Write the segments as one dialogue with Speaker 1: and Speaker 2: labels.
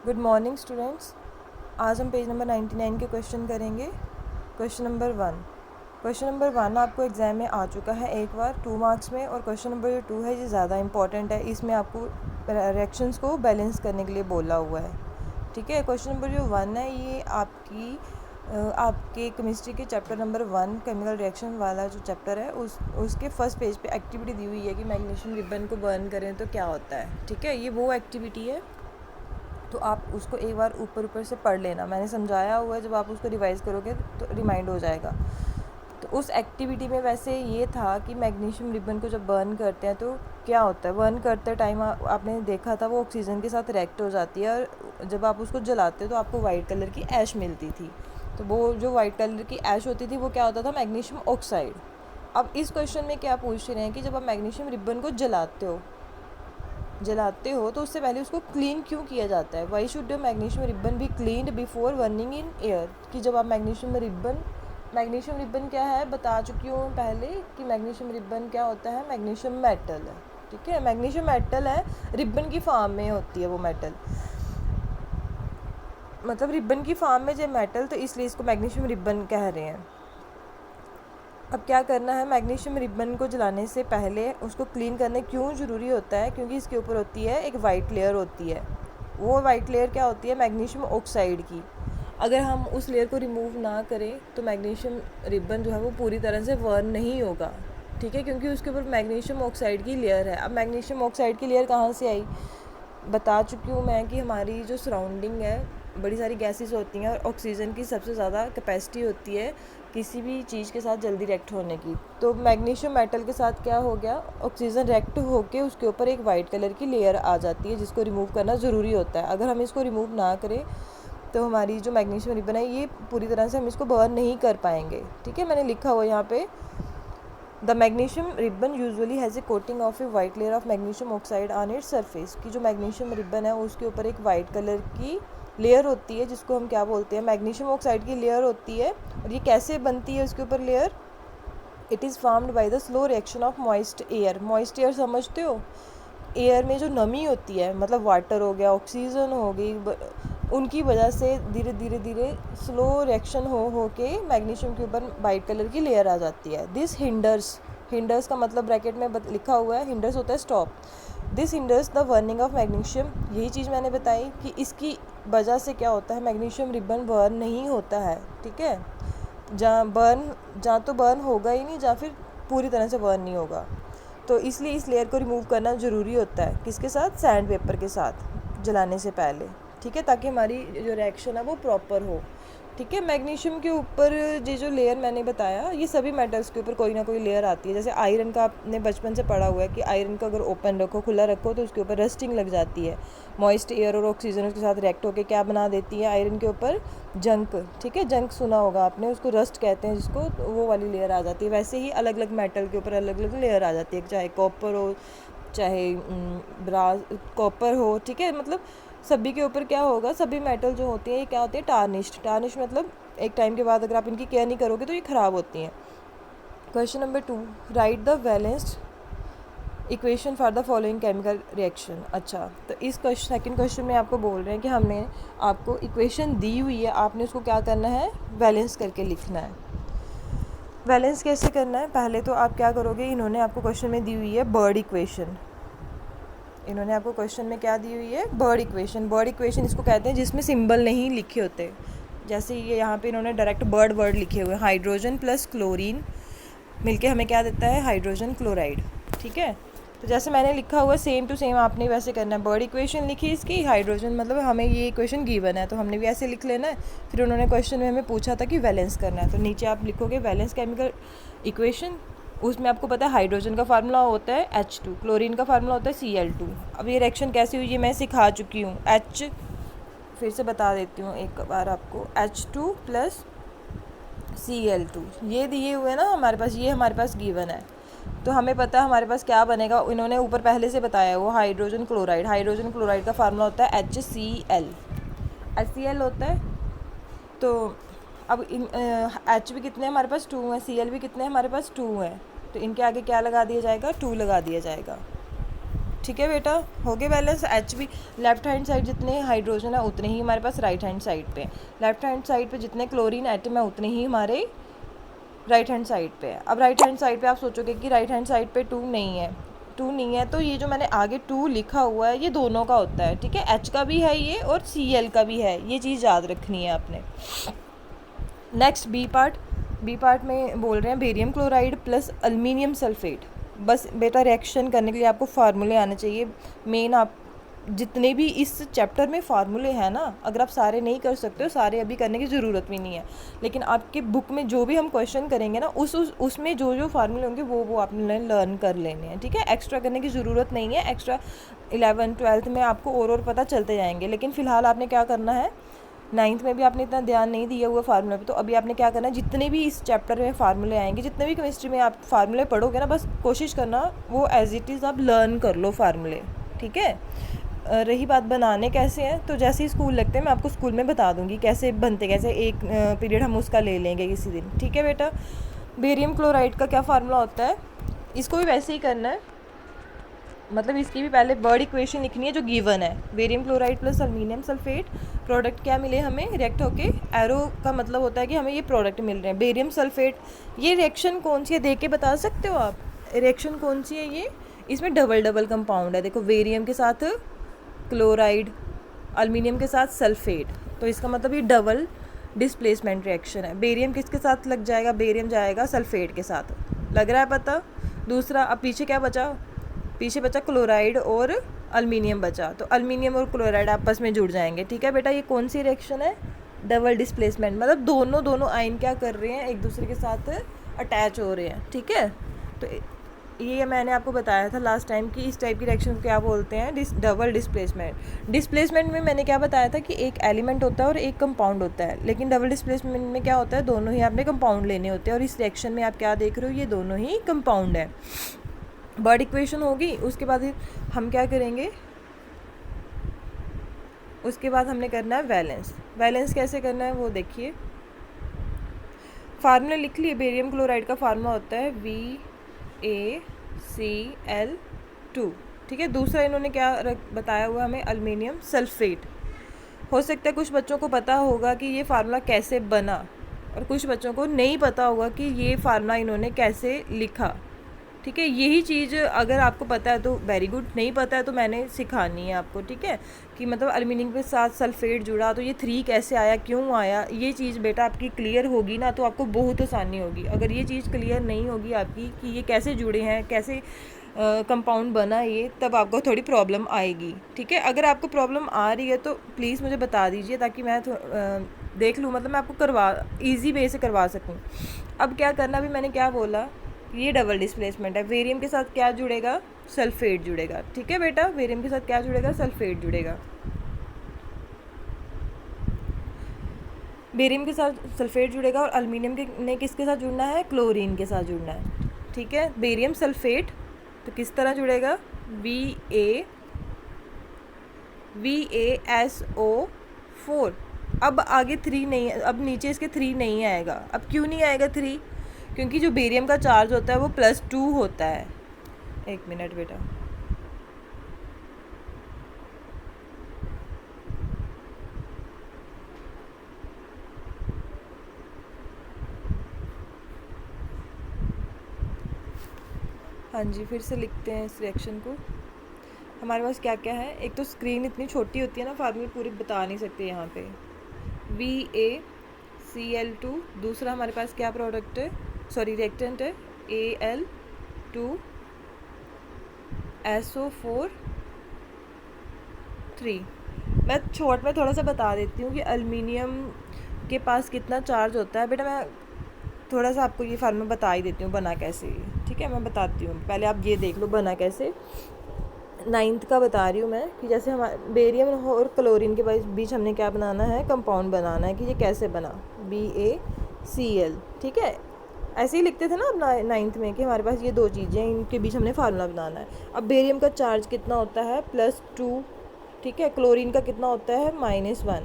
Speaker 1: Good morning students. आज हम page number 99 के क्वेश्चन करेंगे। Question number 1। क्वेश्चन नंबर 1 आपको एग्ज़ाम में आ चुका है एक बार 2 मार्क्स में, और क्वेश्चन नंबर जो 2 है ये ज़्यादा इंपॉर्टेंट है। इसमें आपको रिएक्शंस को बैलेंस करने के लिए बोला हुआ है। ठीक है, क्वेश्चन नंबर जो 1 है ये आपके केमिस्ट्री के चैप्टर नंबर 1 केमिकल रिएक्शन वाला जो चैप्टर है उसके फर्स्ट पेज पे एक्टिविटी दी हुई है कि मैग्नीशियम रिबन को बर्न करें तो क्या होता है। ठीक है, ये वो एक्टिविटी है, तो आप उसको एक बार ऊपर से पढ़ लेना। मैंने समझाया हुआ है, जब आप उसको रिवाइज़ करोगे तो रिमाइंड हो जाएगा। तो उस एक्टिविटी में वैसे ये था कि मैग्नीशियम रिबन को जब बर्न करते हैं तो क्या होता है। बर्न करते टाइम आपने देखा था वो ऑक्सीजन के साथ रिएक्ट हो जाती है, और जब आप उसको जलाते हो तो आपको वाइट कलर की ऐश मिलती थी। तो वो जो वाइट कलर की ऐश होती थी वो क्या होता था, मैग्नीशियम ऑक्साइड। अब इस क्वेश्चन में क्या पूछ रहे हैं कि जब आप मैग्नीशियम रिबन को जलाते हो तो उससे पहले उसको क्लीन क्यों किया जाता है। Why should magnesium ribbon be cleaned before burning in air. कि जब आप मैग्नीशियम रिबन क्या है बता चुकी हूँ पहले कि मैग्नीशियम रिबन क्या होता है, मैग्नीशियम मेटल है। ठीक है, मैग्नीशियम मेटल है, रिबन की फॉर्म में होती है वो मेटल, मतलब रिबन की फॉर्म में जो मेटल, तो इसलिए इसको मैग्नीशियम रिबन कह रहे हैं। अब क्या करना है, मैग्नीशियम रिबन को जलाने से पहले उसको क्लीन करने क्यों ज़रूरी होता है, क्योंकि इसके ऊपर होती है एक वाइट लेयर होती है। वो वाइट लेयर क्या होती है, मैग्नीशियम ऑक्साइड की। अगर हम उस लेयर को रिमूव ना करें तो मैग्नीशियम रिबन जो है वो पूरी तरह से बर्न नहीं होगा। ठीक है, क्योंकि उसके ऊपर मैग्नीशियम ऑक्साइड की लेयर है। अब मैग्नीशियम ऑक्साइड की लेयर कहाँ से आई, बता चुकी हूँ मैं कि हमारी जो सराउंडिंग है बड़ी सारी गैसेस होती हैं, और ऑक्सीजन की सबसे ज़्यादा कैपेसिटी होती है किसी भी चीज़ के साथ जल्दी रिएक्ट होने की। तो मैग्नीशियम मेटल के साथ क्या हो गया, ऑक्सीजन रिएक्ट होके उसके ऊपर एक वाइट कलर की लेयर आ जाती है, जिसको रिमूव करना ज़रूरी होता है। अगर हम इसको रिमूव ना करें तो हमारी जो मैग्नीशियम रिबन है ये पूरी तरह से हम इसको बर्न नहीं कर पाएंगे। ठीक है, मैंने लिखा हुआ यहाँ पे, the magnesium ribbon usually has a coating of A white layer of magnesium oxide on its surface. की जो मैग्नीशियम रिबन है उसके ऊपर एक वाइट कलर की लेयर होती है, जिसको हम क्या बोलते हैं, मैग्नीशियम ऑक्साइड की लेयर होती है। और ये कैसे बनती है उसके ऊपर layer, it is formed by the slow reaction of moist air. Moist air समझते हो, एयर में जो नमी होती है, मतलब वाटर हो गया, ऑक्सीजन हो गई, उनकी वजह से धीरे धीरे स्लो रिएक्शन हो के मैग्नीशियम के ऊपर वाइट कलर की लेयर आ जाती है। दिस हिंडर्स का मतलब ब्रैकेट में लिखा हुआ है, हिंडर्स होता है stop. This hinders the burning of magnesium. यही चीज़ मैंने बताई कि इसकी वजह से क्या होता है, मैग्नीशियम रिबन बर्न नहीं होता है। ठीक है, जहाँ तो बर्न होगा ही नहीं, जहाँ फिर पूरी तरह से बर्न नहीं होगा। तो इसलिए इस लेयर को रिमूव करना ज़रूरी होता है, किसके साथ, सैंड पेपर के साथ जलाने से पहले। ठीक है, ताकि हमारी जो रिएक्शन है वो प्रॉपर हो। ठीक है, मैग्नीशियम के ऊपर ये जो लेयर मैंने बताया, ये सभी मेटल्स के ऊपर कोई ना कोई लेयर आती है। जैसे आयरन का आपने बचपन से पढ़ा हुआ है कि आयरन को अगर ओपन रखो, खुला रखो, तो उसके ऊपर रस्टिंग लग जाती है। मॉइस्ट एयर और ऑक्सीजन उसके साथ रिएक्ट होकर क्या बना देती है, आयरन के ऊपर जंक। ठीक है, जंक सुना होगा आपने, उसको रस्ट कहते हैं जिसको, तो वो वाली लेयर आ जाती है। वैसे ही अलग अलग मेटल के ऊपर अलग अलग लेयर आ जाती है, चाहे कॉपर हो, चाहे ब्रास कॉपर हो। ठीक है, मतलब सभी के ऊपर क्या होगा, सभी मेटल जो होती हैं ये क्या होती है, टार्निश मतलब एक टाइम के बाद अगर आप इनकी केयर नहीं करोगे तो ये ख़राब होती हैं। Question number 2, right the balanced equation for the following chemical reaction. अच्छा, तो इस सेकंड क्वेश्चन में आपको बोल रहे हैं कि हमने आपको इक्वेशन दी हुई है, आपने उसको क्या करना है, बैलेंस करके लिखना है। बैलेंस कैसे करना है, पहले तो आप क्या करोगे, इन्होंने आपको क्वेश्चन में दी हुई है बर्ड इक्वेशन। इन्होंने आपको क्वेश्चन में क्या दी हुई है, बर्ड इक्वेशन इसको कहते हैं जिसमें सिंबल नहीं लिखे होते। जैसे ये यहाँ पे इन्होंने डायरेक्ट वर्ड लिखे हुए हैं, हाइड्रोजन प्लस क्लोरीन मिलके हमें क्या देता है, हाइड्रोजन क्लोराइड। ठीक है, तो जैसे मैंने लिखा हुआ सेम टू सेम आपने वैसे करना है। बर्ड इक्वेशन लिखी इसकी, हाइड्रोजन मतलब हमें ये इक्वेशन गिवन है तो हमने भी ऐसे लिख लेना है। फिर उन्होंने क्वेश्चन में हमें पूछा था कि वैलेंस करना है, तो नीचे आप लिखोगे वैलेंस केमिकल इक्वेशन। उसमें आपको पता है हाइड्रोजन का फार्मूला होता है H2, क्लोरीन का फार्मूला होता है Cl2। अब ये रिएक्शन कैसी हुई है मैं सिखा चुकी हूँ, फिर से बता देती हूँ एक बार आपको, H2 प्लस Cl2 ये दिए हुए ना हमारे पास, ये हमारे पास गिवन है, तो हमें पता है हमारे पास क्या बनेगा। इन्होंने ऊपर पहले से बताया है वो हाइड्रोजन क्लोराइड का फार्मूला होता है HCl होता है। तो अब H भी कितने हमारे पास 2 है, Cl भी कितने हमारे पास 2 है, तो इनके आगे क्या लगा दिया जाएगा, 2 लगा दिया जाएगा। ठीक है बेटा, हो गए बैलेंस। एच भी लेफ्ट हैंड साइड जितने हाइड्रोजन है उतने ही हमारे पास राइट हैंड साइड पे, लेफ्ट हैंड साइड पे जितने क्लोरीन एटम है उतने ही हमारे राइट हैंड साइड पे है। अब राइट हैंड साइड पे आप सोचोगे कि राइट हैंड साइड पे 2 नहीं है, 2 नहीं है, तो ये जो मैंने आगे 2 लिखा हुआ है ये दोनों का होता है, ठीक है। एच का भी है ये और Cl का भी है, ये चीज़ याद रखनी है आपने। नेक्स्ट बी पार्ट में बोल रहे हैं barium chloride plus aluminium sulphate. बस बेटा रिएक्शन करने के लिए आपको फार्मूले आने चाहिए। मेन आप जितने भी इस चैप्टर में फार्मूले हैं ना, अगर आप सारे नहीं कर सकते हो, सारे अभी करने की ज़रूरत भी नहीं है, लेकिन आपके बुक में जो भी हम क्वेश्चन करेंगे ना उसमें जो जो फार्मूले होंगे वो आपने लर्न कर लेने हैं, ठीक है। एक्स्ट्रा करने की ज़रूरत नहीं है, एक्स्ट्रा 11th 12th में आपको और पता चलते जाएंगे, लेकिन फ़िलहाल आपने क्या करना है, 9th में भी आपने इतना ध्यान नहीं दिया हुआ फार्मूला पे, तो अभी आपने क्या करना है, जितने भी इस चैप्टर में फार्मूले आएंगे, जितने भी केमिस्ट्री में आप फार्मूले पढ़ोगे ना, बस कोशिश करना वो एज इट इज़ आप लर्न कर लो फार्मूले, ठीक है। रही बात बनाने कैसे हैं, तो जैसे ही स्कूल लगते हैं मैं आपको स्कूल में बता दूंगी कैसे बनते, कैसे एक पीरियड हम उसका ले लेंगे किसी दिन, ठीक है बेटा। बेरियम क्लोराइड का क्या फार्मूला होता है, इसको भी वैसे ही करना है, मतलब इसकी भी पहले वर्ड इक्वेशन लिखनी है जो गिवन है। Barium chloride plus aluminium sulphate, product क्या मिले हमें, रिएक्ट होके, एरो का मतलब होता है कि हमें ये प्रोडक्ट मिल रहे हैं। बेरियम सल्फेट, ये रिएक्शन कौन सी है देख के बता सकते हो आप, रिएक्शन कौन सी है ये, इसमें डबल कंपाउंड है, देखो बेरियम के साथ क्लोराइड, अल्मीनियम के साथ सल्फेट, तो इसका मतलब ये डबल डिस्प्लेसमेंट रिएक्शन है। बेरियम किसके साथ लग जाएगा, बेरियम जाएगा सल्फेट के साथ, लग रहा है पता। दूसरा, अब पीछे क्या बचा, पीछे बचा क्लोराइड और अल्मीनियम बचा, तो अल्मीनियम और क्लोराइड आपस में जुड़ जाएंगे, ठीक है बेटा। ये कौन सी रिएक्शन है, डबल डिस्प्लेसमेंट, मतलब दोनों आयन क्या कर रहे हैं, एक दूसरे के साथ अटैच हो रहे हैं, ठीक है। तो ये मैंने आपको बताया था लास्ट टाइम कि इस टाइप की रिएक्शन को क्या बोलते हैं, डबल डिस्प्लेसमेंट। डिस्प्लेसमेंट में मैंने क्या बताया था कि एक एलिमेंट होता है और एक कंपाउंड होता है, लेकिन डबल डिस्प्लेसमेंट में क्या होता है, दोनों ही आपने कंपाउंड लेने होते हैं, और इस रिएक्शन में आप क्या देख रहे हो, ये दोनों ही कंपाउंड है। वर्ड इक्वेशन होगी, उसके बाद हम क्या करेंगे, उसके बाद हमने करना है वैलेंस। वैलेंस कैसे करना है वो देखिए, फार्मूला लिख लिए। बेरियम क्लोराइड का फार्मूला होता है VaCl2, ठीक है। दूसरा इन्होंने क्या बताया हुआ हमें, अल्मीनियम सल्फेट। हो सकता है कुछ बच्चों को पता होगा कि ये फार्मूला कैसे बना, और कुछ बच्चों को नहीं पता होगा कि ये फार्मूला इन्होंने कैसे लिखा, ठीक है। यही चीज़ अगर आपको पता है तो वेरी गुड, नहीं पता है तो मैंने सिखानी है आपको, ठीक है, कि मतलब एल्युमिनियम के साथ सल्फेट जुड़ा तो ये 3 कैसे आया, क्यों आया, ये चीज़ बेटा आपकी क्लियर होगी ना तो आपको बहुत आसानी होगी। अगर ये चीज़ क्लियर नहीं होगी आपकी कि ये कैसे जुड़े हैं, कैसे कंपाउंड बना ये, तब आपको थोड़ी प्रॉब्लम आएगी, ठीक है। अगर आपको प्रॉब्लम आ रही है तो प्लीज़ मुझे बता दीजिए, ताकि मैं देख लूँ, मतलब मैं आपको ईजी वे से करवा सकूँ। अब क्या करना, अभी मैंने क्या बोला, ये डबल डिस्प्लेसमेंट है, वेरियम के साथ क्या जुड़ेगा, सल्फेट जुड़ेगा, ठीक है बेटा। वेरियम के साथ क्या जुड़ेगा, सल्फेट जुड़ेगा। बेरियम के साथ सल्फेट जुड़ेगा, और अल्मीनियम ने किसके साथ जुड़ना है, क्लोरीन के साथ जुड़ना है, ठीक है। बेरियम सल्फेट तो किस तरह जुड़ेगा, VaSO4। अब आगे 3 नहीं है, अब नीचे इसके 3 नहीं आएगा। अब क्यों नहीं आएगा 3, क्योंकि जो बेरियम का चार्ज होता है वो +2 होता है। एक मिनट बेटा, हाँ जी, फिर से लिखते हैं इस रिएक्शन को। हमारे पास क्या क्या है, एक तो स्क्रीन इतनी छोटी होती है ना, फार्मूले पूरी बता नहीं सकते यहाँ पे। VaCl2, दूसरा हमारे पास क्या प्रोडक्ट है, सॉरी रिएक्टेंट है, Al2SO4 मैं शॉर्ट में थोड़ा सा बता देती हूँ कि अल्मीनियम के पास कितना चार्ज होता है। बेटा मैं थोड़ा सा आपको ये फार्मूला बता ही देती हूँ बना कैसे, ठीक है। मैं बताती हूँ, पहले आप ये देख लो बना कैसे। 9th का बता रही हूँ मैं, कि जैसे हमारे बेरियम और क्लोरीन के बीच हमने क्या बनाना है, कंपाउंड बनाना है, कि ये कैसे बना, BaCl, ठीक है। ऐसे ही लिखते थे ना अब 9th में, कि हमारे पास ये 2 चीज़ें हैं, इनके बीच हमने फार्मूला बनाना है। अब बेरियम का चार्ज कितना होता है, +2, ठीक है। क्लोरीन का कितना होता है, -1,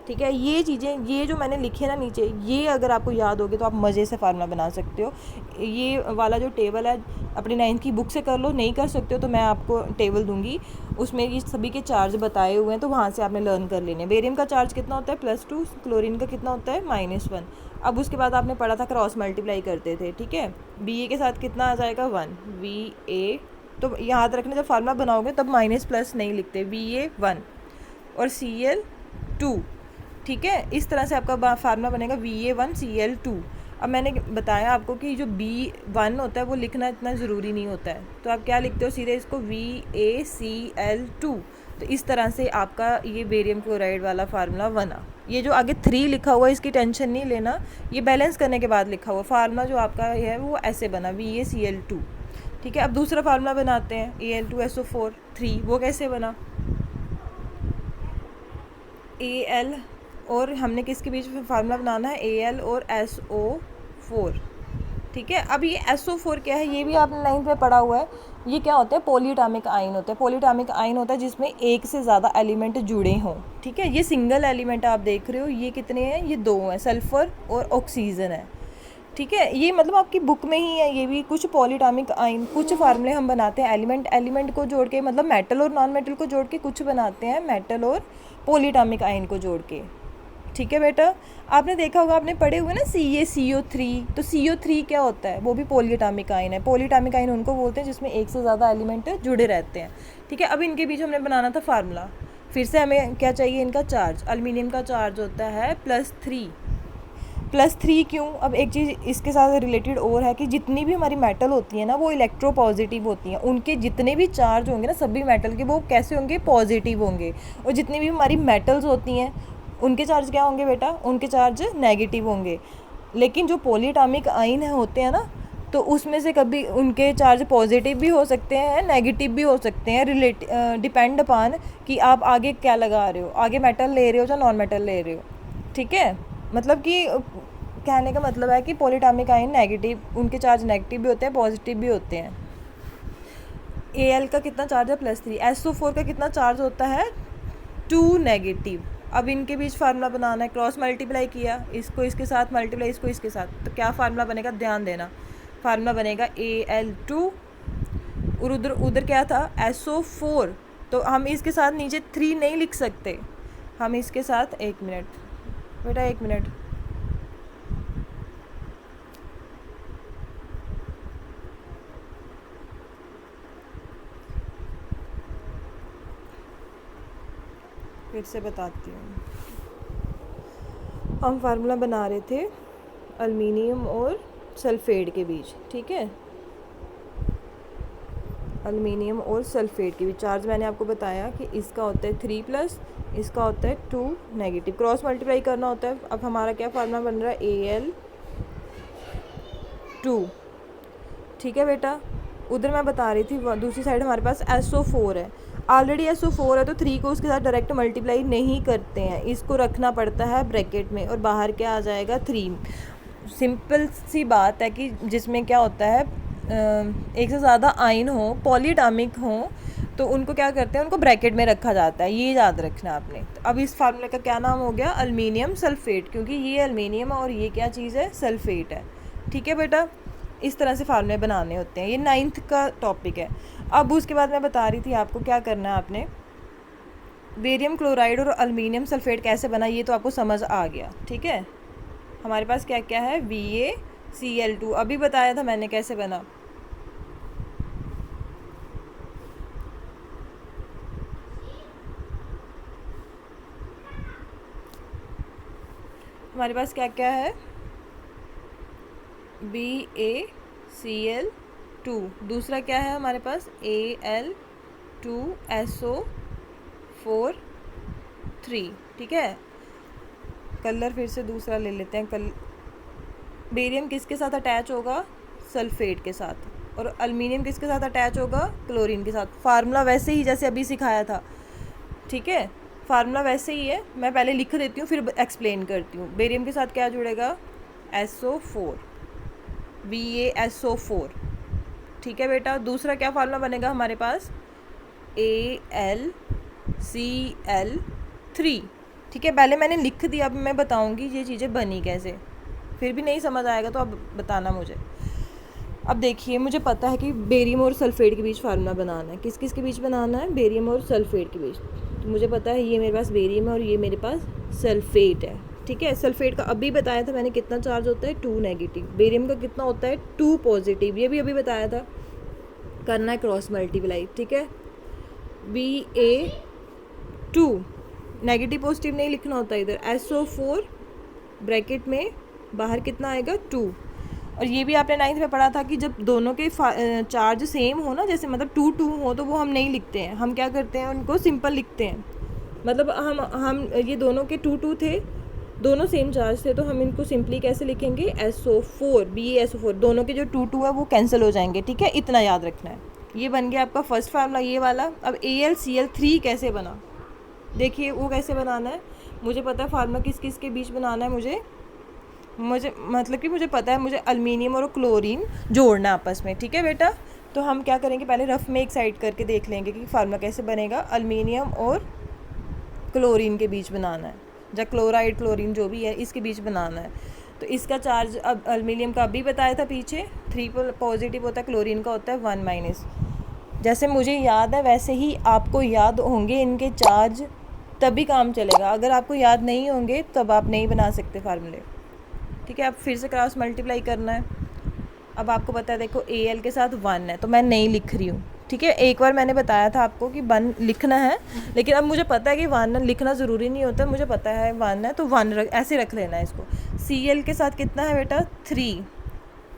Speaker 1: ठीक है। ये चीज़ें, ये जो मैंने लिखे ना नीचे, ये अगर आपको याद होगी तो आप मज़े से फार्मूला बना सकते हो। ये वाला जो टेबल है अपनी 9th की बुक से कर लो, नहीं कर सकते हो तो मैं आपको टेबल दूंगी, उसमें ये सभी के चार्ज बताए हुए हैं, तो वहाँ से आपने लर्न कर लेने। बेरियम का चार्ज कितना होता है +2, क्लोरीन का कितना होता है -1। अब उसके बाद आपने पढ़ा था क्रॉस मल्टीप्लाई करते थे, ठीक है। BA के साथ कितना आ जाएगा 1, VA, तो याद रखना जब फार्मूला बनाओगे तब माइनस प्लस नहीं लिखते, VA 1 और Cl 2, ठीक है। इस तरह से आपका फार्मूला बनेगा VA1 Cl2। अब मैंने बताया आपको कि जो B1 होता है वो लिखना इतना ज़रूरी नहीं होता है, तो आप क्या लिखते हो सीधे इसको VaCl2। तो इस तरह से आपका ये बेरियम क्लोराइड वाला फार्मूला बना। ये जो आगे 3 लिखा हुआ है इसकी टेंशन नहीं लेना, ये बैलेंस करने के बाद लिखा हुआ फार्मूला जो आपका है वो ऐसे बना VaCl2, ठीक है। अब दूसरा फार्मूला बनाते हैं Al2SO4 3, वो कैसे बना, Al और हमने किसके बीच में फार्मूला बनाना है, Al और SO4, ठीक है। अब ये SO4 क्या है, ये भी आपने 9th में पढ़ा हुआ है। ये क्या होता है, पॉलीएटॉमिक आयन होता है। पॉलीएटॉमिक आयन होता है जिसमें एक से ज़्यादा एलिमेंट जुड़े हों, ठीक है। ये सिंगल एलिमेंट आप देख रहे हो, ये कितने हैं, ये 2 हैं, सल्फ़र और ऑक्सीजन है, ठीक है। ये मतलब आपकी बुक में ही है ये भी। कुछ पॉलीएटॉमिक आयन, कुछ फार्मूले हम बनाते हैं एलिमेंट को जोड़ के, मतलब मेटल और नॉन मेटल को जोड़ के, कुछ बनाते हैं मेटल और पॉलीएटॉमिक आयन को जोड़ के, ठीक है बेटा। आपने देखा होगा, आपने पढ़े हुए ना CaCO3, तो CO3 क्या होता है, वो भी पॉलीएटॉमिक आयन है। पॉलीएटॉमिक आयन उनको बोलते हैं जिसमें एक से ज़्यादा एलिमेंट जुड़े रहते हैं, ठीक है। अब इनके बीच हमने बनाना था फार्मूला। फिर से हमें क्या चाहिए, इनका चार्ज। एल्युमिनियम का चार्ज होता है +3 क्यों, अब एक चीज़ इसके साथ रिलेटेड और है कि जितनी भी हमारी मेटल होती है ना वो इलेक्ट्रोपॉजिटिव होती हैं, उनके जितने भी चार्ज होंगे ना सभी मेटल के, वो कैसे होंगे, पॉजिटिव होंगे। और जितनी भी हमारी मेटल्स होती हैं उनके चार्ज क्या होंगे बेटा, उनके चार्ज नेगेटिव होंगे। लेकिन जो पॉलीएटॉमिक आयन होते हैं ना, तो उसमें से कभी उनके चार्ज पॉजिटिव भी हो सकते हैं, नेगेटिव भी हो सकते हैं, डिपेंड अपॉन कि आप आगे क्या लगा रहे हो, आगे मेटल ले रहे हो या नॉन मेटल ले रहे हो, ठीक है। मतलब कि कहने का मतलब है कि पॉलीएटॉमिक आयन नेगेटिव, उनके चार्ज नेगेटिव भी होते हैं, पॉजिटिव भी होते हैं। Al का कितना चार्ज है +3, SO4 का कितना चार्ज होता है 2 नेगेटिव। अब इनके बीच फार्मूला बनाना है, क्रॉस मल्टीप्लाई किया, इसको इसके साथ मल्टीप्लाई, इसको इसके साथ, तो क्या फार्मूला बनेगा, ध्यान देना। फार्मूला बनेगा Al2 और उधर क्या था SO4, तो हम इसके साथ नीचे 3 नहीं लिख सकते, हम इसके साथ, 1 मिनट बेटा 1 मिनट, फिर से बताती हूँ। हम फार्मूला बना रहे थे एल्युमिनियम और सल्फेट के बीच, ठीक है। एल्युमिनियम और सल्फेट के बीच चार्ज मैंने आपको बताया कि इसका होता है 3+, इसका होता है 2 नेगेटिव। क्रॉस मल्टीप्लाई करना होता है। अब हमारा क्या फार्मूला बन रहा है, Al2, ठीक है बेटा। उधर मैं बता रही थी दूसरी साइड हमारे पास SO4 है, ऑलरेडी SO4 है, तो 3 को उसके साथ डायरेक्ट मल्टीप्लाई नहीं करते हैं, इसको रखना पड़ता है ब्रैकेट में, और बाहर क्या आ जाएगा 3। सिंपल सी बात है कि जिसमें क्या होता है, एक से ज़्यादा आयन हो, पॉलीएटॉमिक हो, तो उनको क्या करते हैं, उनको ब्रैकेट में रखा जाता है, ये याद रखना आपने। तो अब इस फार्मूले का क्या नाम हो गया, एल्युमिनियम सल्फेट, क्योंकि ये एल्युमिनियम और ये क्या चीज़ है, सल्फेट है, ठीक है बेटा। इस तरह से फार्मूले बनाने होते हैं, ये 9th का टॉपिक है। अब उसके बाद मैं बता रही थी आपको क्या करना है, आपने बेरियम क्लोराइड और एल्युमिनियम सल्फेट कैसे बना, ये तो आपको समझ आ गया, ठीक है। हमारे पास क्या क्या है, VaCl2, अभी बताया था मैंने कैसे बना। हमारे पास क्या क्या है, BaCl2, दूसरा क्या है हमारे पास, Al2SO4 3, ठीक है। कलर फिर से दूसरा ले लेते हैं। बेरियम किसके साथ अटैच होगा, सल्फेट के साथ, और एल्युमिनियम किसके साथ अटैच होगा, क्लोरीन के साथ। फार्मूला वैसे ही जैसे अभी सिखाया था, ठीक है, फार्मूला वैसे ही है, मैं पहले लिख देती हूँ फिर एक्सप्लेन करती हूँ। बेरियम के साथ क्या जुड़ेगा, SO4, VaSO4, ठीक है बेटा। दूसरा क्या फार्मूला बनेगा हमारे पास, AlCl3, ठीक है, पहले मैंने लिख दिया, अब मैं बताऊँगी ये चीज़ें बनी कैसे। फिर भी नहीं समझ आएगा तो अब बताना मुझे। अब देखिए, मुझे पता है कि बेरियम और सल्फेट के बीच फार्मूला बनाना है। किस किस के बीच बनाना है? बेरियम और सल्फेट के बीच। तो मुझे पता है ये मेरे पास बेरियम है और ये मेरे पास सल्फेट है। ठीक है, सल्फेट का अभी बताया था मैंने कितना चार्ज होता है, 2 नेगेटिव। बेरियम का कितना होता है, 2 पॉजिटिव, ये भी अभी बताया था। करना है क्रॉस मल्टीप्लाई। ठीक है, Ba2, नेगेटिव पॉजिटिव नहीं लिखना होता इधर। SO4 ब्रैकेट में बाहर कितना आएगा, 2। और ये भी आपने 9th में पढ़ा था कि जब दोनों के चार्ज सेम हो ना, जैसे मतलब 2 हो, तो वो हम नहीं लिखते हैं, हम क्या करते हैं, उनको सिंपल लिखते हैं। मतलब हम ये दोनों के 2 थे, दोनों सेम चार्ज थे, तो हम इनको सिंपली कैसे लिखेंगे, SO4, BaSO4, दोनों के जो 2 है वो कैंसिल हो जाएंगे। ठीक है, इतना याद रखना है। ये बन गया आपका फर्स्ट फार्मूला, ये वाला। अब AlCl3 कैसे बना, देखिए वो कैसे बनाना है। मुझे पता है फार्मूला किस किस के बीच बनाना है। मुझे मतलब कि मुझे पता है, मुझे अल्मीनियम और क्लोरीन जोड़ना है आपस में। ठीक है बेटा, तो हम क्या करेंगे, पहले रफ में एक साइड करके देख लेंगे कि फार्मूला कैसे बनेगा। अल्मीनियम और क्लोरीन के बीच बनाना है, या क्लोराइड क्लोरीन जो भी है, इसके बीच बनाना है। तो इसका चार्ज अब अल्मीनियम का अभी बताया था पीछे, 3 पॉजिटिव होता है, क्लोरीन का होता है 1 माइनस। जैसे मुझे याद है वैसे ही आपको याद होंगे इनके चार्ज, तभी काम चलेगा। अगर आपको याद नहीं होंगे तब आप नहीं बना सकते फार्मूले। ठीक है, अब फिर से क्रॉस मल्टीप्लाई करना है। अब आपको पता है, देखो Al के साथ 1 है, तो मैं नहीं लिख रही हूँ। ठीक है, एक बार मैंने बताया था आपको कि 1 लिखना है, लेकिन अब मुझे पता है कि 1 लिखना ज़रूरी नहीं होता। मुझे पता है 1 है, तो 1 ऐसे रख लेना है इसको। Cl के साथ कितना है बेटा, 3।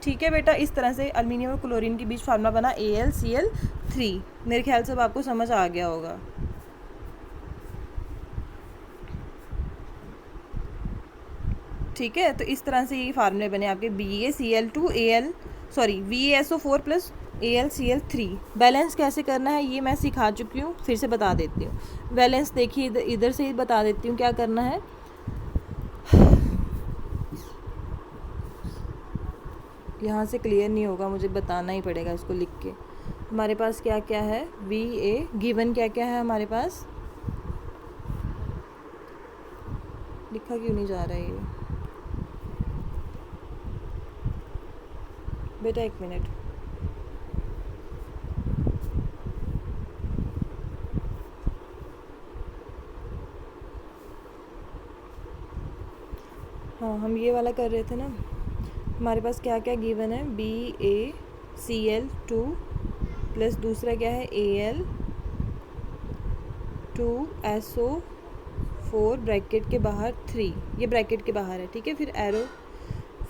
Speaker 1: ठीक है बेटा, इस तरह से अल्मीनियम और क्लोरीन के बीच फार्मूला बना AlCl3। मेरे ख्याल से अब आपको समझ आ गया होगा। ठीक है, तो इस तरह से ये फार्मूले बने आपके BaCl2 VaSO4 plus AlCl3। Balance कैसे करना है ये मैं सिखा चुकी हूँ, फिर से बता देती हूँ। बैलेंस देखिए, इधर से ही बता देती हूँ क्या करना है। यहाँ से क्लियर नहीं होगा, मुझे बताना ही पड़ेगा इसको लिख के। हमारे पास क्या क्या है, Va गिवन क्या क्या है हमारे पास, लिखा क्यों नहीं जा रहा है ये बेटा, 1 मिनट। हाँ, हम ये वाला कर रहे थे ना। हमारे पास क्या क्या गिवन है, BaCl2 प्लस दूसरा क्या है Al2SO4 ब्रैकेट के बाहर 3, ये ब्रैकेट के बाहर है। ठीक है, फिर एरो,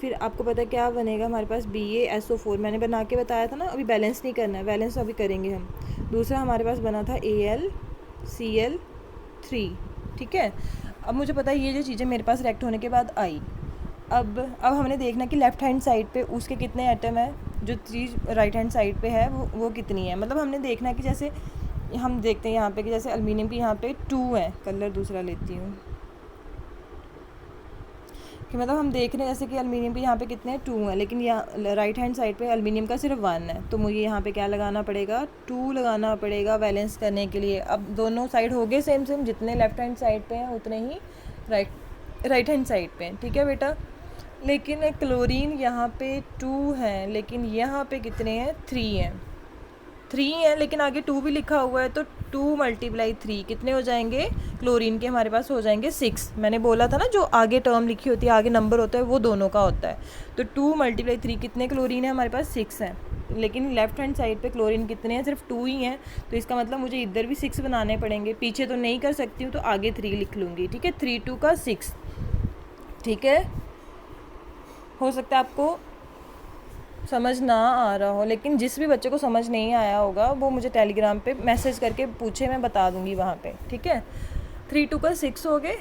Speaker 1: फिर आपको पता है क्या बनेगा हमारे पास, BaSO4 मैंने बना के बताया था ना। अभी बैलेंस नहीं करना है, बैलेंस अभी करेंगे हम। दूसरा हमारे पास बना था AlCl3। ठीक है, अब मुझे पता है ये जो चीज़ें मेरे पास रिएक्ट होने के बाद आई। अब हमने देखना कि लेफ़्ट हैंड साइड पे उसके कितने एटम है, जो चीज़ राइट हैंड साइड पे है वो कितनी है। मतलब हमने देखना है कि जैसे हम देखते हैं यहाँ पे कि जैसे अल्मीनियम की यहाँ पे 2 है, कलर दूसरा लेती हूँ कि मतलब हम देख रहे हैं जैसे कि अल्मीनियम के यहाँ पे कितने हैं, 2 हैं, लेकिन यहाँ राइट हैंड साइड पे अल्मीनियम का सिर्फ 1 है। तो मुझे यहाँ पे क्या लगाना पड़ेगा, 2 लगाना पड़ेगा बैलेंस करने के लिए। अब दोनों साइड हो गए सेम सेम, जितने लेफ्ट हैंड साइड पे हैं उतने ही राइट हैंड साइड पे हैं। ठीक है बेटा, लेकिन क्लोरीन यहाँ पे 2 हैं, लेकिन यहाँ पे कितने हैं, 3 हैं। 3 हैं, लेकिन आगे 2 भी लिखा हुआ है, तो 2 × 3 कितने हो जाएंगे, क्लोरीन के हमारे पास हो जाएंगे 6। मैंने बोला था ना, जो आगे टर्म लिखी होती है, आगे नंबर होता है, वो दोनों का होता है। तो 2 × 3 कितने क्लोरीन है हमारे पास, 6 हैं। लेकिन लेफ्ट हैंड साइड पे क्लोरीन कितने हैं, सिर्फ 2 ही हैं। तो इसका मतलब मुझे इधर भी 6 बनाने पड़ेंगे। पीछे तो नहीं कर सकती हूँ, तो आगे 3 लिख लूँगी। ठीक है, 3 × 2 = 6। ठीक है, हो सकता है आपको समझ ना आ रहा हो, लेकिन जिस भी बच्चे को समझ नहीं आया होगा वो मुझे टेलीग्राम पे मैसेज करके पूछे, मैं बता दूंगी वहाँ पे। ठीक है, 3 × 2 = 6 हो गए।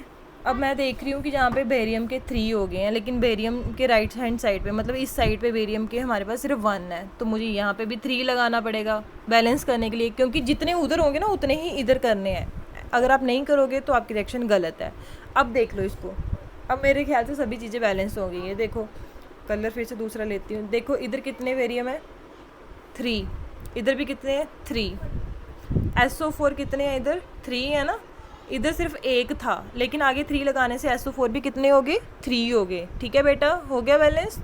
Speaker 1: अब मैं देख रही हूँ कि जहाँ पे बेरियम के 3 हो गए हैं, लेकिन बेरियम के राइट हैंड साइड पे, मतलब इस साइड पे बेरियम के हमारे पास सिर्फ 1 है। तो मुझे यहाँ पे भी 3 लगाना पड़ेगा बैलेंस करने के लिए, क्योंकि जितने उधर होंगे ना उतने ही इधर करने हैं। अगर आप नहीं करोगे तो आपकी रिएक्शन गलत है। अब देख लो इसको, अब मेरे ख्याल से सभी चीज़ें बैलेंस हो गई है। देखो, कलर फिर से दूसरा लेती हूँ। देखो इधर कितने बेरियम है, 3, इधर भी कितने हैं, 3। SO4 कितने हैं इधर, 3 है ना। इधर सिर्फ एक था, लेकिन आगे 3 लगाने से SO4 भी कितने हो गए, 3 हो गए। ठीक है बेटा, हो गया बैलेंस।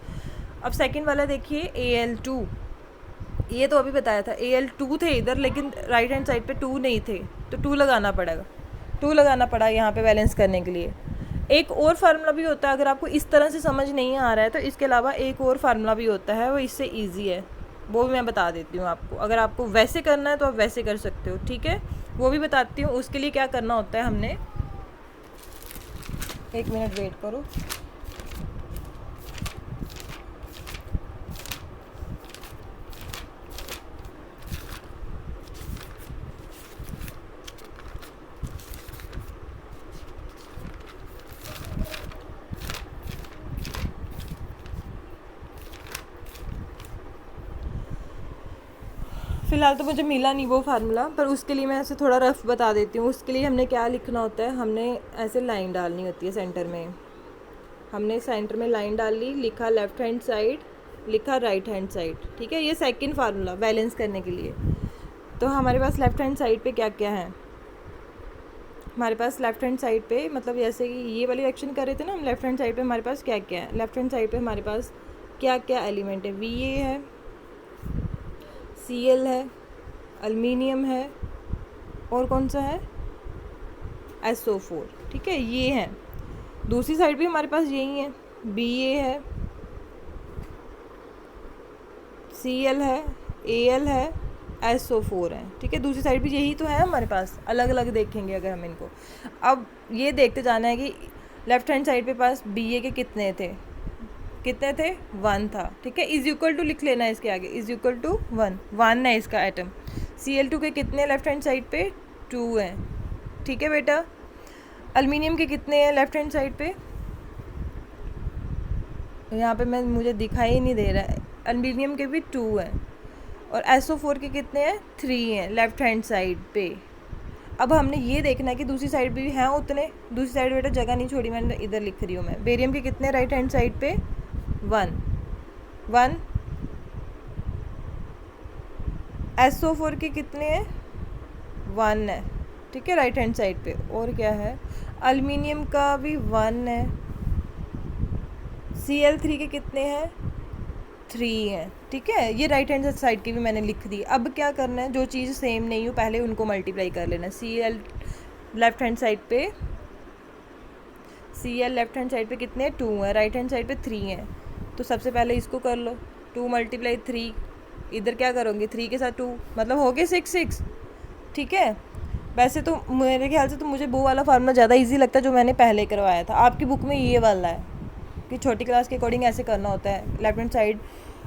Speaker 1: अब सेकंड वाला देखिए, Al2, ये तो अभी बताया था, Al2 थे इधर, लेकिन राइट हैंड साइड पे 2 नहीं थे, तो 2 लगाना पड़ेगा, 2 लगाना पड़ा यहाँ पे बैलेंस करने के लिए। एक और फार्मूला भी होता है, अगर आपको इस तरह से समझ नहीं आ रहा है तो इसके अलावा एक और फार्मूला भी होता है, वो इससे ईजी है, वो भी मैं बता देती हूँ आपको। अगर आपको वैसे करना है तो आप वैसे कर सकते हो, ठीक है, वो भी बताती हूँ। उसके लिए क्या करना होता है, हमने, 1 मिनट वेट करो। फ़िलहाल तो मुझे मिला नहीं वो फार्मूला, पर उसके लिए मैं ऐसे थोड़ा रफ बता देती हूँ। उसके लिए हमने क्या लिखना होता है, हमने ऐसे लाइन डालनी होती है सेंटर में। हमने सेंटर में लाइन डाल ली, लिखा लेफ़्ट हैंड साइड, लिखा राइट हैंड साइड। ठीक है, ये सेकंड फार्मूला बैलेंस करने के लिए। तो हमारे पास लेफ़्ट हैंड साइड पे क्या क्या है, हमारे पास लेफ़्ट हैंड साइड पे, मतलब जैसे कि ये वाली एक्शन कर रहे थे ना हम, लेफ़्ट हैंड साइड पे हमारे पास क्या क्या है, लेफ़्ट हैंड साइड पे हमारे पास क्या क्या एलिमेंट है, Va है, Cl है, एल्युमिनियम है, और कौन सा है, SO4। ठीक है, ये है। दूसरी साइड भी हमारे पास यही है, Ba है, Cl है, Al है, SO4 है। ठीक है, दूसरी साइड भी यही तो है हमारे पास, अलग अलग देखेंगे अगर हम इनको। अब ये देखते जाना है कि लेफ़्ट हैंड साइड पे पास Ba के कितने थे, 1 था। ठीक है, इज इक्वल टू लिख लेना है इसके आगे, इज इक्वल टू 1 है इसका एटम। Cl2 के कितने लेफ़्ट हैंड साइड पे, 2 हैं। ठीक है बेटा, एल्युमिनियम के कितने हैं लेफ़्ट हैंड साइड पे, यहाँ पे मुझे दिखाई नहीं दे रहा है, एल्युमिनियम के भी 2 हैं, और SO4 के कितने हैं, 3 हैं लेफ़्ट हैंड साइड पे। अब हमने ये देखना है कि दूसरी साइड भी हैं उतने, दूसरी साइड बेटा जगह नहीं छोड़ी मैंने, इधर लिख रही हूँ मैं। बेरियम के कितने राइट हैंड साइड पे, 1। SO4 के कितने हैं, 1 है। ठीक है, राइट हैंड साइड पे। और क्या है, एल्युमिनियम का भी 1 है। Cl3 के कितने हैं, 3 हैं। ठीक है, ये राइट हैंड साइड की भी मैंने लिख दी। अब क्या करना है, जो चीज़ सेम नहीं हो पहले उनको मल्टीप्लाई कर लेना। Cl लेफ्ट हैंड साइड पे, Cl लेफ्ट हैंड साइड पे कितने हैं, 2 हैं, राइट हैंड साइड पे 3 हैं। तो सबसे पहले इसको कर लो, 2 × 3, इधर क्या करोगे, 3 के साथ 2, मतलब हो गए 6। ठीक है, वैसे तो मेरे ख्याल से तो मुझे वो वाला फार्मूला ज़्यादा इजी लगता है जो मैंने पहले करवाया था। आपकी बुक में ये वाला है कि छोटी क्लास के अकॉर्डिंग ऐसे करना होता है, लेफ्ट हैंड साइड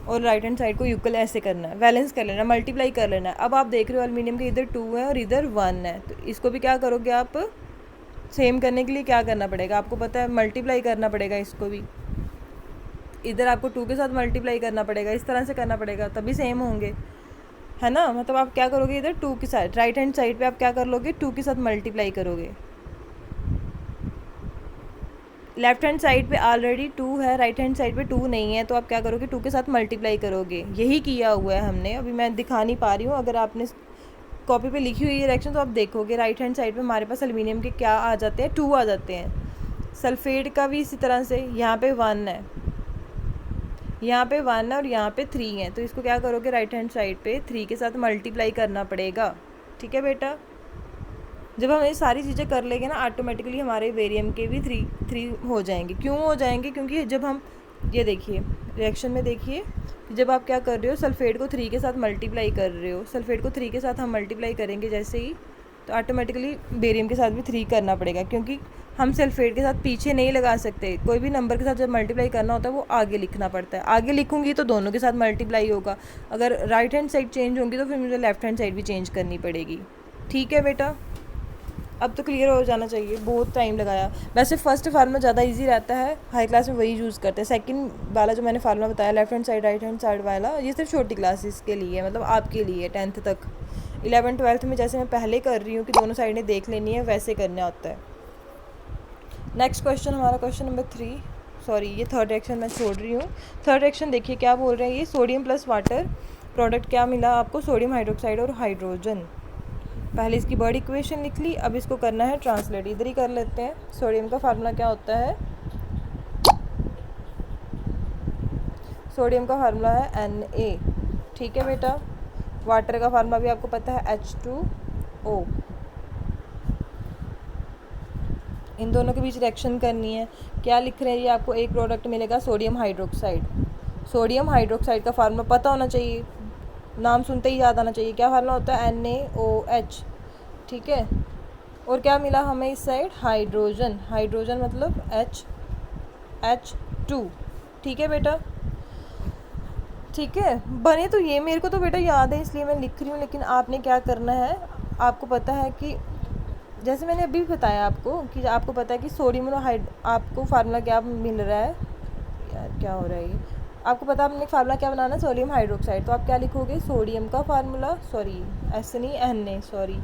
Speaker 1: और राइट हैंड साइड को इक्वल ऐसे करना है, बैलेंस कर लेना, मल्टीप्लाई कर लेना है। अब आप देख रहे हो एल्युमिनियम के इधर 2 है और इधर 1 है, तो इसको भी क्या करोगे आप, सेम करने के लिए क्या करना पड़ेगा, आपको पता है मल्टीप्लाई करना पड़ेगा इसको भी। इधर आपको 2 के साथ मल्टीप्लाई करना पड़ेगा, इस तरह से करना पड़ेगा, तभी सेम होंगे, है ना। मतलब आप क्या करोगे, इधर 2 के साथ राइट हैंड साइड पे आप क्या कर लोगे, 2 के साथ मल्टीप्लाई करोगे। लेफ्ट हैंड साइड पे ऑलरेडी 2 है, राइट हैंड साइड पे 2 नहीं है, तो आप क्या करोगे, 2 के साथ मल्टीप्लाई करोगे। यही किया हुआ है हमने, अभी मैं दिखा नहीं पा रही हूँ, अगर आपने कॉपी पे लिखी हुई है रिएक्शन तो आप देखोगे राइट हैंड साइड पे हमारे पास एल्युमिनियम के क्या आ जाते हैं, 2 आ जाते हैं। सल्फेट का भी इसी तरह से, यहाँ पे 1 है, यहाँ पे 1 है और यहाँ पे 3 है, तो इसको क्या करोगे, राइट हैंड साइड पे 3 के साथ मल्टीप्लाई करना पड़ेगा। ठीक है बेटा, जब हम ये सारी चीज़ें कर लेंगे ना, ऑटोमेटिकली हमारे बेरियम के भी 3 हो जाएंगे। क्यों हो जाएंगे, क्योंकि जब हम ये देखिए रिएक्शन में देखिए, जब आप क्या कर रहे हो, सल्फेट को 3 के साथ मल्टीप्लाई कर रहे हो, सल्फेट को 3 के साथ हम मल्टीप्लाई करेंगे जैसे ही, तो ऑटोमेटिकली बेरियम के साथ भी 3 करना पड़ेगा, क्योंकि हम सल्फेट के साथ पीछे नहीं लगा सकते। कोई भी नंबर के साथ जब मल्टीप्लाई करना होता है वो आगे लिखना पड़ता है, आगे लिखूंगी तो दोनों के साथ मल्टीप्लाई होगा। अगर राइट हैंड साइड चेंज होंगी तो फिर मुझे लेफ्ट हैंड साइड भी चेंज करनी पड़ेगी। ठीक है बेटा, अब तो क्लियर हो जाना चाहिए, बहुत टाइम लगाया। वैसे फर्स्ट फार्मूला ज़्यादा इजी रहता है, हाई क्लास में वही यूज़ करते हैं। सेकंड वाला जो मैंने फार्मूला बताया left hand side right hand side वाला, ये सिर्फ छोटी क्लासेस के लिए है, मतलब आपके लिए 10th तक। 11th 12th में जैसे मैं पहले कर रही हूँ कि दोनों साइडें देख लेनी है, वैसे करना होता है। नेक्स्ट क्वेश्चन हमारा क्वेश्चन नंबर 3, सॉरी ये थर्ड रिएक्शन मैं छोड़ रही हूँ। थर्ड रिएक्शन देखिए क्या बोल रहे हैं, ये सोडियम प्लस वाटर प्रोडक्ट क्या मिला आपको, सोडियम हाइड्रोक्साइड और हाइड्रोजन। पहले इसकी वर्ड इक्वेशन लिख ली, अब इसको करना है ट्रांसलेट। इधर ही कर लेते हैं। सोडियम का फार्मूला क्या होता है? सोडियम का फार्मूला है Na, ठीक है बेटा। वाटर का फार्मूला भी आपको पता है H2O। इन दोनों के बीच रिएक्शन करनी है। क्या लिख रहे हैं ये? आपको एक प्रोडक्ट मिलेगा सोडियम हाइड्रोक्साइड। सोडियम हाइड्रोक्साइड का फार्मूला पता होना चाहिए, नाम सुनते ही याद आना चाहिए। क्या फार्मूला होता है? NaOH, ठीक है। और क्या मिला हमें इस साइड? हाइड्रोजन। हाइड्रोजन मतलब H2, ठीक है बेटा, ठीक है। बने तो ये मेरे को तो बेटा याद है इसलिए मैं लिख रही हूँ, लेकिन आपने क्या करना है, आपको पता है कि जैसे मैंने अभी बताया आपको कि आपको पता है कि सोडियम और आपको फार्मूला क्या मिल रहा है, यार क्या हो रहा है ये, आपको पता है आपने फार्मूला क्या बनाना है? Sodium hydroxide. तो आप क्या लिखोगे? सोडियम का फार्मूला, सॉरी ऐसे नहीं, Na, सॉरी,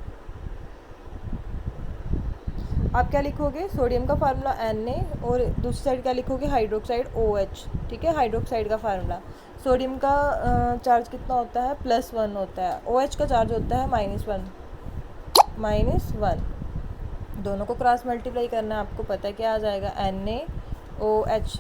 Speaker 1: आप क्या लिखोगे? सोडियम का फार्मूला Na, और दूसरी साइड क्या लिखोगे? हाइड्रोक्साइड OH, ठीक है। हाइड्रोक्साइड का फार्मूला, सोडियम का चार्ज कितना होता है? +1 होता है। OH का चार्ज होता है -1। दोनों को क्रॉस मल्टीप्लाई करना है, आपको पता है क्या आ जाएगा? NaOH।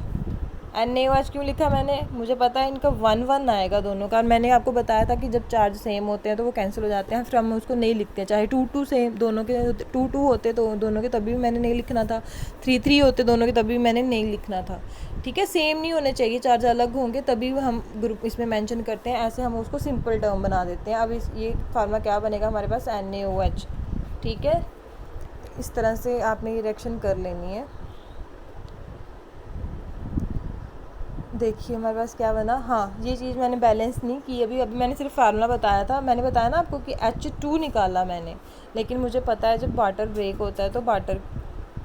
Speaker 1: NaOH क्यों लिखा मैंने? मुझे पता है इनका 1 आएगा दोनों का। मैंने आपको बताया था कि जब चार्ज सेम होते हैं तो वो कैंसिल हो जाते हैं, फिर हम उसको नहीं लिखते। चाहे 2 सेम दोनों के 2 होते तो दोनों के तभी भी मैंने नहीं लिखना था, 3 होते दोनों के तभी भी मैंने नहीं लिखना था, ठीक है। सेम नहीं होने चाहिए, चार्ज अलग होंगे तभी हम ग्रुप इसमें मेंशन करते हैं, ऐसे हम उसको सिंपल टर्म बना देते हैं। अब ये फार्मूला क्या बनेगा हमारे पास? NaOH, ठीक है। इस तरह से आपने ये रिएक्शन कर लेनी है। देखिए हमारे पास क्या बना। हाँ, ये चीज़ मैंने बैलेंस नहीं की अभी मैंने सिर्फ फार्मूला बताया था। मैंने बताया ना आपको कि H2 निकाला मैंने, लेकिन मुझे पता है जब वाटर ब्रेक होता है तो वाटर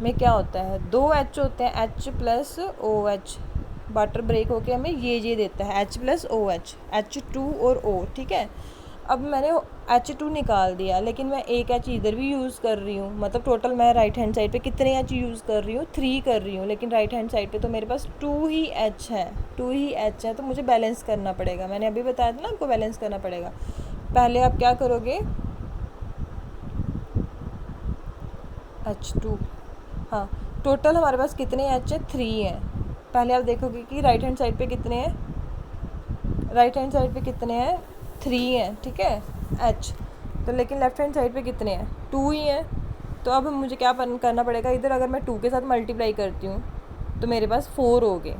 Speaker 1: में क्या होता है? 2 H होते हैं, H+OH। वाटर ब्रेक होके हमें ये देता है H+OH, H2 और O, ठीक है। अब मैंने H2 निकाल दिया, लेकिन मैं एक H इधर भी यूज़ कर रही हूँ, मतलब टोटल मैं राइट हैंड साइड पे कितने H यूज़ कर रही हूँ? 3 कर रही हूँ, लेकिन राइट हैंड साइड पे तो मेरे पास 2 ही H है, तो मुझे बैलेंस करना पड़ेगा। मैंने अभी बताया था ना आपको बैलेंस करना पड़ेगा। पहले आप क्या करोगे? H2, हाँ, टोटल हमारे पास कितने H है? 3 हैं। पहले आप देखोगे कि राइट हैंड साइड पे कितने हैं? राइट हैंड साइड पे कितने हैं? 3 हैं, ठीक है, H। तो लेकिन लेफ्ट हैंड साइड पे कितने हैं? 2 ही हैं। तो अब मुझे क्या करना पड़ेगा? इधर अगर मैं 2 के साथ मल्टीप्लाई करती हूँ तो मेरे पास 4 हो गए,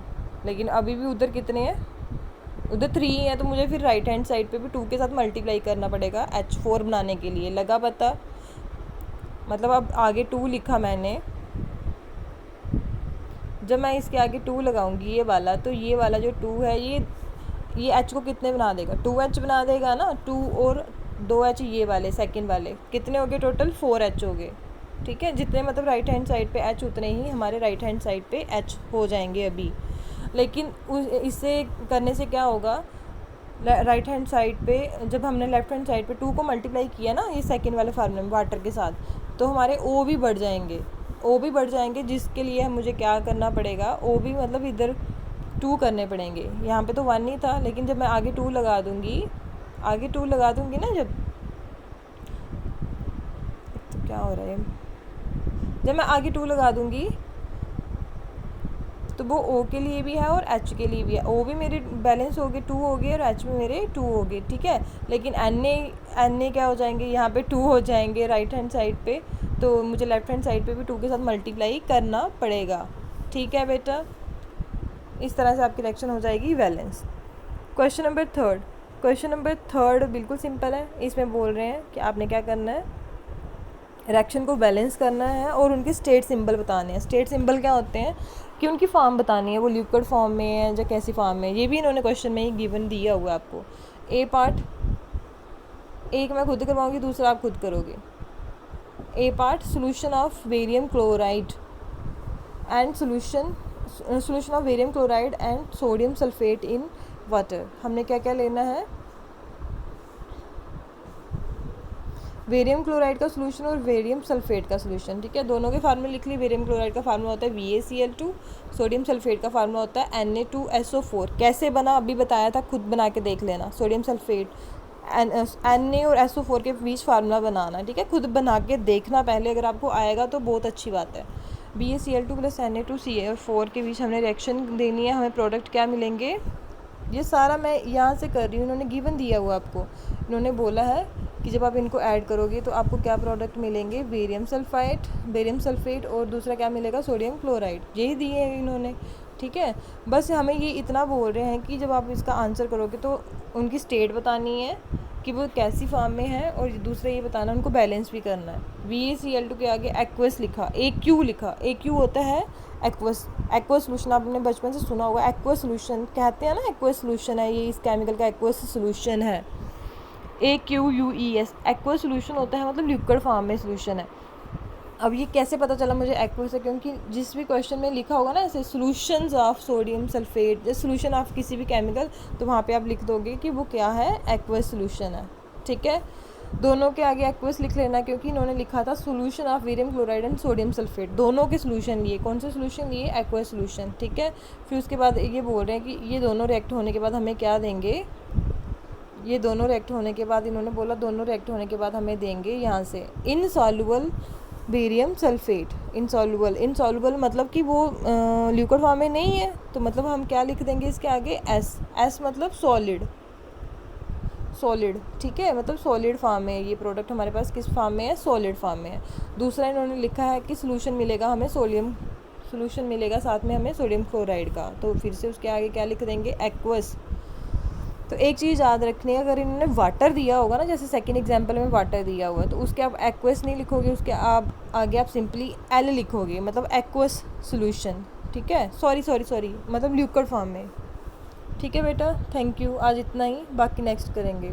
Speaker 1: लेकिन अभी भी उधर कितने हैं? उधर 3 ही हैं। तो मुझे फिर राइट हैंड साइड पे भी 2 के साथ मल्टीप्लाई करना पड़ेगा H4 बनाने के लिए। लगा पता? मतलब अब आगे 2 लिखा मैंने, जब मैं इसके आगे 2 लगाऊंगी ये वाला, तो ये वाला जो 2 है ये H को कितने बना देगा? 2H बना देगा ना। 2 और 2H ये वाले सेकंड वाले कितने हो गए? टोटल 4H हो गए, ठीक है। जितने मतलब राइट हैंड साइड पे H उतने ही हमारे राइट हैंड साइड पे H हो जाएंगे अभी। लेकिन इससे करने से क्या होगा? राइट हैंड साइड पे जब हमने लेफ्ट हैंड साइड पे 2 को मल्टीप्लाई किया ना ये सेकंड वाले फार्मूले में वाटर के साथ, तो हमारे O भी बढ़ जाएंगे, जिसके लिए मुझे क्या करना पड़ेगा? O भी मतलब इधर 2 करने पड़ेंगे। यहाँ पे तो 1 ही था, लेकिन जब मैं आगे 2 लगा दूँगी ना, तो क्या हो रहा है? जब मैं आगे 2 लगा दूँगी तो वो O के लिए भी है और H के लिए भी है। O भी मेरे बैलेंस हो गए, 2 हो गए, और H भी मेरे 2 हो गए, ठीक है। लेकिन Na क्या हो जाएंगे? यहाँ पे 2 हो जाएंगे राइट हैंड साइड पे, तो मुझे लेफ्ट हैंड साइड पे भी 2 के साथ मल्टीप्लाई करना पड़ेगा, ठीक है बेटा। इस तरह से आपकी रिएक्शन हो जाएगी बैलेंस। क्वेश्चन नंबर थर्ड बिल्कुल सिंपल है। इसमें बोल रहे हैं कि आपने क्या करना है? रिएक्शन को बैलेंस करना है और उनके स्टेट सिंबल बताने हैं। स्टेट सिंबल क्या होते हैं कि उनकी फॉर्म बतानी है, वो लिक्विड फॉर्म में है या कैसी फॉर्म में, ये भी इन्होंने क्वेश्चन में ही गिवन दिया हुआ है आपको। ए पार्ट, एक मैं खुद करवाऊँगी, दूसरा आप खुद करोगे। A part, solution of barium chloride and solution of barium chloride and sodium sulphate in water. हमने क्या क्या लेना है? बेरियम क्लोराइड का सोल्यूशन और बेरियम सल्फेट का सोल्यूशन, ठीक है। दोनों के फार्मूले लिख ली। बेरियम क्लोराइड का फार्मूला होता है BaCl2, सोडियम सल्फेट का फार्मूला होता है Na2SO4। कैसे बना अभी बताया था, खुद बना के देख लेना। सोडियम सल्फेट Na और SO4 के बीच फार्मूला बनाना, ठीक है, खुद बना के देखना पहले, अगर आपको आएगा तो बहुत अच्छी बात है। BaCl2 + Na2Cl4 के बीच हमने रिएक्शन देनी है, हमें प्रोडक्ट क्या मिलेंगे, ये सारा मैं यहाँ से कर रही हूँ, इन्होंने गिवन दिया हुआ आपको, इन्होंने बोला है कि जब आप इनको ऐड करोगे तो आपको क्या प्रोडक्ट मिलेंगे, बेरियम सल्फेट और दूसरा क्या मिलेगा, सोडियम क्लोराइड, यही दिए हैं इन्होंने, ठीक है। बस हमें ये इतना बोल रहे हैं कि जब आप इसका आंसर करोगे तो उनकी स्टेट बतानी है कि वो कैसी फॉर्म में है, और दूसरा ये बताना उनको बैलेंस भी करना है। BaCl2 के आगे एक्वस लिखा, AQ लिखा, AQ होता है एक्वस सोल्यूशन, आपने बचपन से सुना होगा, एक्वस सोल्यूशन कहते हैं ना, एक्वस सोल्यूशन है ये, इस केमिकल का एक्वस सोल्यूशन है, AQUES, एक्वस सोल्यूशन होता है, मतलब लिक्विड फॉर्म में सोल्यूशन है। अब ये कैसे पता चला मुझे एक्वस है, क्योंकि जिस भी क्वेश्चन में लिखा होगा ना ऐसे सोल्यूशंस ऑफ सोडियम सल्फेट, जैसे सोल्यूशन ऑफ किसी भी केमिकल, तो वहाँ पे आप लिख दोगे कि वो क्या है, एक्वस सोल्यूशन है, ठीक है। दोनों के आगे एक्वस लिख लेना, क्योंकि इन्होंने लिखा था solution of barium chloride and sodium sulphate, दोनों के सोल्यूशन लिए, कौन से सोल्यूशन लिए, एक्वस सोल्यूशन, ठीक है। फिर उसके बाद ये बोल रहे हैं कि ये दोनों रिएक्ट होने के बाद हमें क्या देंगे, ये दोनों रिएक्ट होने के बाद, इन्होंने बोला दोनों रिएक्ट होने के बाद हमें देंगे यहाँ से इनसॉल्युबल बेरियम सल्फेट, इनसॉल्युबल मतलब कि वो लिक्विड फॉर्म में नहीं है, तो मतलब हम क्या लिख देंगे इसके आगे, एस मतलब सॉलिड, ठीक है, मतलब सॉलिड फॉर्म में ये प्रोडक्ट हमारे पास किस फॉर्म में है, सॉलिड फॉर्म में है। दूसरा इन्होंने लिखा है कि सोल्यूशन मिलेगा हमें, सोल्यूशन मिलेगा साथ में हमें सोडियम क्लोराइड का, तो फिर से उसके आगे क्या लिख देंगे, एक्वस। तो एक चीज़ याद रखनी है, अगर इन्होंने वाटर दिया होगा ना, जैसे सेकंड एग्जांपल में वाटर दिया हुआ है, तो उसके आप एक्वस नहीं लिखोगे, उसके आप आगे आप सिंपली एल लिखोगे, मतलब एक्वस सोल्यूशन, ठीक है, सॉरी मतलब लिक्विड फॉर्म में, ठीक है बेटा। थैंक यू, आज इतना ही, बाकी नेक्स्ट करेंगे।